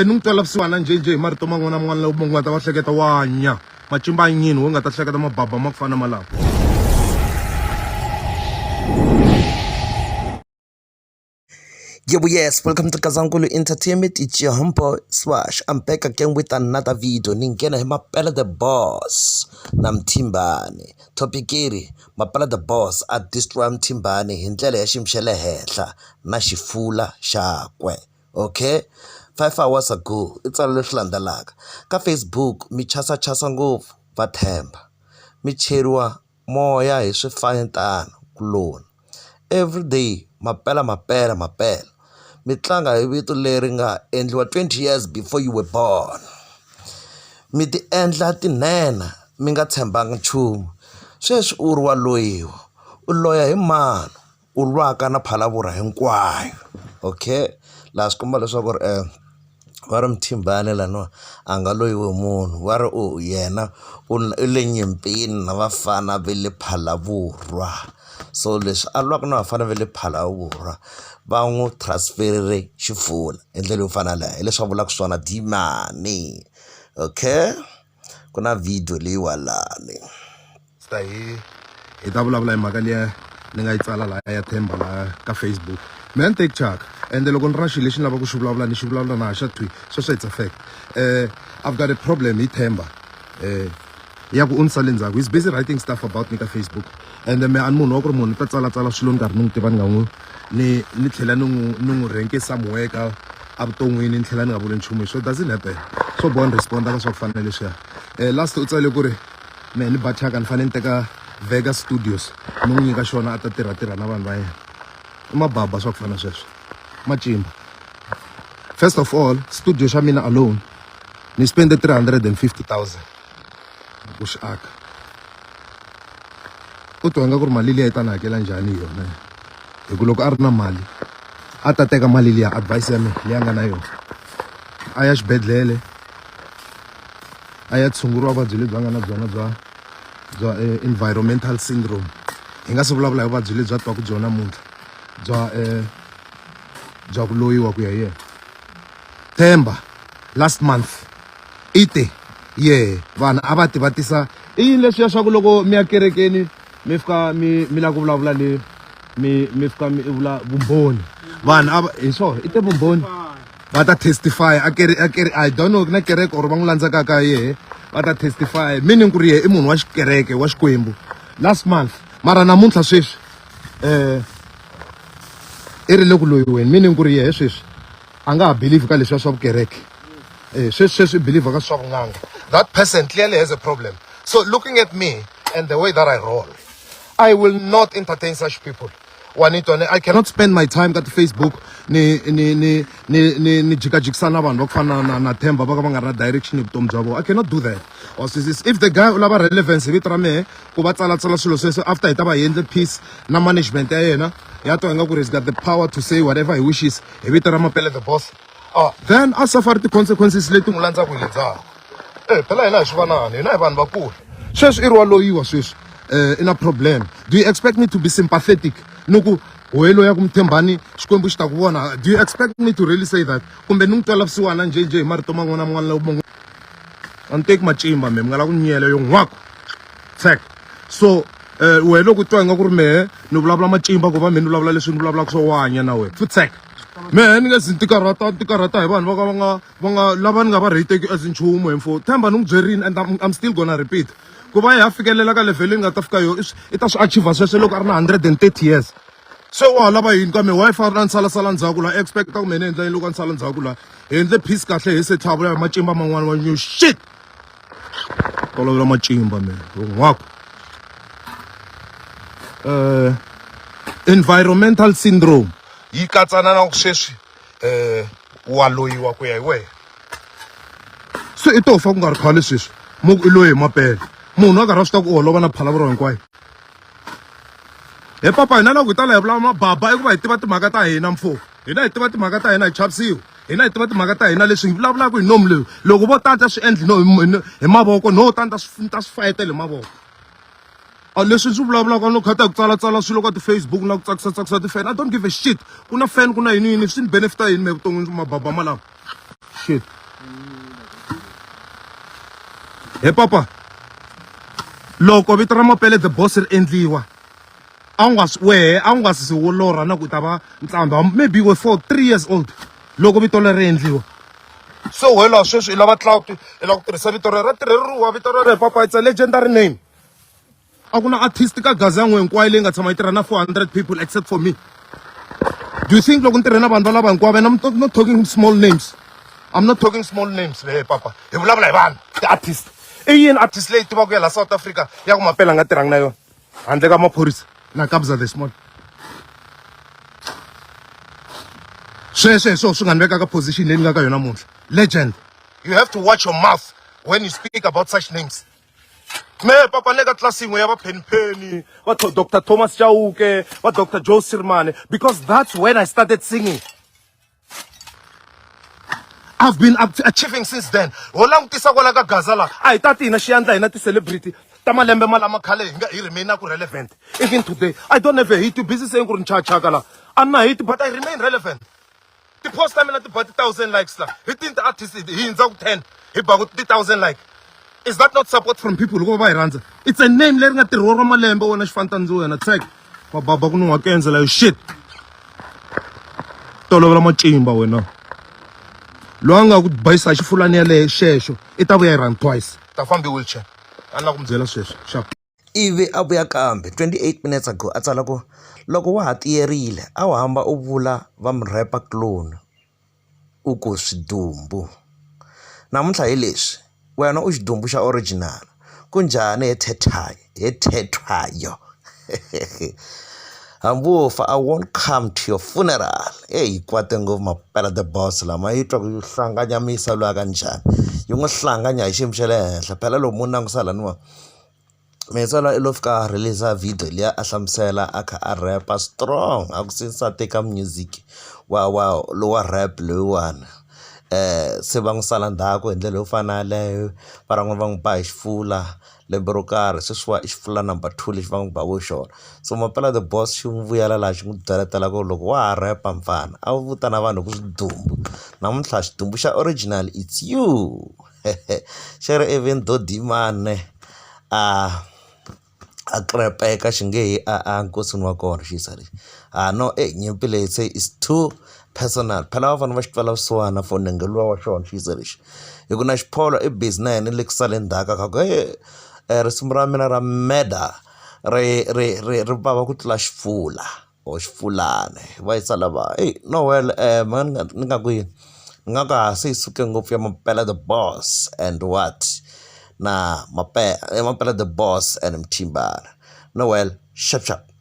kumbe ni n'wi twela vusiwana njhenjhe hi marito man'wana na man'wana lawa nga ta va hleketa wa nya macimba nyini wo nga ta hleketa mababa ma ku fana malawa. Yes, welcome to Kazankulu Entertainment. It's your humble Swash. I'm back again with another video. Ningena hi Mapele the boss na Mthimbani. Topic iri Mapele the boss a destroya Mthimbani hi ndlela ya ximxele henhla na Xifula xakwe. Okay? 5 hours ago, itsalo leswi landzelaka ka Facebook mi chasa ngopfu va Themba. Mi cheriwa moya hi swifanyetana kuloni. Every day Mapele. Mi tlanga hi vito leri nga endliwa 20 years before you were born. Mi ti endla tinhena mi nga tshembanga nchumu. Sweswi u ri wa loyiwa. U loya hi mano. U lwaka na phalavura hinkwayo. Okay? Laha swi komba leswaku va ri Mthimbani laniwa a nga loyiwe munhu. Va ri yena u le nyimpini na vafana va le phalavurwa. So leswi a lwaka na vafana va le phalavurwa va n'wi transferile Xifula hi ndlela yo fana leyi hi leswi va vulaka swona Mthimbani. Okay, ku na video leyiwalani hi ta vulavula hi mhaka liya ni nga yi tsala laha ya Themba laha ka Facebook. Mina ni take chaka ende loko ni ri na xilo lexi ni lavaka ku xi vulavula ni xi vulavula na ha xa twi sweswo it's a fact. I've got a problem hi Themba ya ku u ni sale ndzhaku. He's busy writing stuff about me ka Facebook and me a ni munhu wa ku ri munhu ta tsalatsala swilo ni karhi ni n'wi tiva ni nga n'wi ni tlhela ni n'wi renke somewhere ka a vuton'wini ni tlhela ni nga vuli nchumu. So it doesn't happen. So boha ni responda ka swa ku fana na leswiya. Last u tsale ku ri me ni bachaka ni fanele ni teka Vegas Studios ni n'wi nyika xona a ta tirha na vanhu va yena. I mababa swa ku fana sweswo macimba. First of all, studio xa mina alone ni spende 350,000 ku xi aka. U twa nga ku ri mali liya yi ta ni hakela njhani yona hi ku loko a ri na mali a ta teka mali liya advice ya mina leyi a nga na yona a ya xibedhlele a ya tshunguriwa vuvabyi lebyi a nga na byona bya environmental syndrome. Hi nga se vulavula hi vuvabyi lebyi a twaka byona namuntlha bya ku loyiwa ku ya yena. Themba last month vanhu a va tivatisa i yini leswiya swa ku loko mi ya kerekeni mi fika mi lava ku vulavula le mi fika mi vula vumbhoni. Vanhu hi swona i te vumbhoni va ta testify I don't know na kereke or va n'wi landzaka ka yehe va ta testify meaning ku ri yehe i munhu wa xikereke wa Xikwembu last month mara namuntlha sweswi i ri le ku loyiweni meaning ku ri yehe sweswi a nga ha believe ka leswiya swa vukereke. Sweswi believe ka swa vun'anga. That person clearly has a problem. So looking at me and the way that I roll, I will not entertain such people. I cannot spend my time at Facebook ni jikajikisana vanhu va ku fana na Themba va ka va nga ri na direction hi vutomi bya vona. I cannot do that. Or if the guy u lava relevance hi vito ra mehe ku va tsalatsala swilo sweswo after hi ta va hi endle peace na management ya yena ya twa nga ku ri he's got the power to say whatever he wishes hi vito ra Mapele the boss. Then a suffer ti-consequences leti n'wi landzaka hi le ndzhaku. Phela hina hi swi vonani hina hi vanhu vakulu. Sweswi i ri wa loyiwa sweswi in a problem. Do you expect me to be sympathetic? Nuku welo ya ku Mthimbani Xikwembu xi ta ku vona. Do you expect me to really say that? Kumbe ni n'wi twela vusiwana njhenjhe hi marito man'wana na man'wana lawa a ni teki macimba me mi nga la ku nyela yo n'wako fact. So wena loko u twa nga ku ri mehe ni vulavula macimba ku va me ni vulavula leswi ni vulavulaka swo wanya na wena futsek mehe ni nga zi ni tikarhata hi vanhu va nga lava ni nga va rate as nchumu hi mfo. Themba ni n'wi byerini and I'm still gonna repeat ku va hi fikelela ka level ni nga ta fika yo i ta swi achieve sweswo loko a ri na 130 years. So wa lava yini ka me wifi na nsalasala ndzhaku la expect ku mene endla loko a nsala ndzhaku la hi endle peace kahle hi se thavula ya macimba man'wana wa new shit tolovela macimba me n'wako. Environmental syndrome yi katsana na ku sweswi wa loyiwa ku ya hi wena. So i to fa ku nga ri khale sweswi mo i loyi Mapele munhu a karhi a swi ta ku olova na phalavuro hinkwayo. He papa hina loko hi tala hi vulavula mababa i ku va hi tiva timhaka ta hina mfo. Hina hi tiva timhaka ta hina hi chavisiwa. Hina hi tiva timhaka ta hina leswi hi vulavulaka hi nomu leyi loko vo tata swi endli hi mavoko no tanta swi fayetele hi mavoko. A leswi swi vulavulaka no khata ku tsalatsala swilo ka ti-Facebook na ku tsakisa ti-fan. I don't give a shit. Ku na fan ku na yini swi ni benefita yini me vuton'wini mababa malawa. shit. Hey papa, loko vito ra Mapele the boss ri endliwa a wu nga si wo lorha na ku ta va ntlambha maybe we for 3 years old loko vito leri endliwa. So wela sweswi i lava clout i lava ku tirhisa vito ra tirheriwa vito ra papa, it's a legendary name. A ku na artist ka gaza yan'we hinkwayo leyi nga tshama yi tirha na 400 people except for me. Do you think loko ni tirhe na vanhu valava hinkwavo, and I'm not talking small names, I'm not talking small names le papa, hi vulavula hi vanhu ti-artist. I yini artist leyi tivaka ya la South Africa ya ku Mapele a nga tirhangi na yona handle ka maphorisa na Kabza the Small? Sweswo swi nga ni veka ka position leyi ni nga ka yona namuntlha. Legend, you have to watch your mouth when you speak about such names. Me papa ne ka tlasi yin'we ya va Penny va Dr. Thomas Chauke va Dr. Joe Sirmane, because that's when I started singing. I've been achieving since then. Ho langutisa kwala ka gaza la a hi ta tina xiandla hina ti-celebrity ta malembe malama khale hi remain ku relevant. Even today I don't have a hit, you busy saying ku ri nchachaka la, I'm not hit but I remain relevant. Ti-post ta mina ti ba 1,000 likes la, hi tini ti-artist hi hindza ku 10 hi ba ku 3,000 like. Is that not support from people loko va hi rhandza? It's a name leri nga tirhiwa ra malembe wena xifantandzo wena tsek mababa ku nuwa kendzela yo shit tolovela macimba wena. Loyi a nga ku bayisa xifulani yaleyo xexo i ta vuya hi run twice, ta fambi wheelchair. A ni la ku mi byela sweswo sharp. ivi a vuya kambe 28 minutes ago a tsala ku loko wa ha tiyerile a wu hamba u vula va murhepa clone u ku swidumbu. Namuntlha hi leswi wena u xidumbu xa original ku njhani he thethwayo hambi wo fa I won't come to your funeral. Hi kwate ngopfu Mapele the boss lama yi twa ku yi hlanganyamisa loya ka njhani, yi n'wi hlanganya hi xiyimo xa le henhla phela. Lowu munhu nangusa niwa Metswala i lo fika a release video liya a hlamusela a kha a rapa strong a ku since a teka music lowa rap loyiwani se va n'wi sala ndzhaku hi ndlela yo fana leyo va rin'wana va n'wi ba hi Xifula lembe ro karhi sweswiwa i Xifula number 2 lexi va n'wi ba vo xona. So Mapele the boss xi n'wi vuyela laha xi n'wi byeletela ku loko wa ha rapa mfana a wu vitana vanhu ku swidumbu. Namuntlha xidumbu xa original it's you xi ri even though dimane a krepeka xi nge hi a nkosini wa kona xisa lexi no nyimpi leyi se is too personal phela va fanele va xi twela vusiwana for nenge luwa wa xona xisa lexi hi ku na xipholo i busy na yena le ku sale ndzhaka ka ku risimu ra mina ra meda ri vava ku tlula Xifula or Xifulane va yisa lava no well ni nga ku yini ni nga ka se yi suke ngopfu ya Mapele the boss and what na Mapele the boss and Mthimbani. No well, sharp.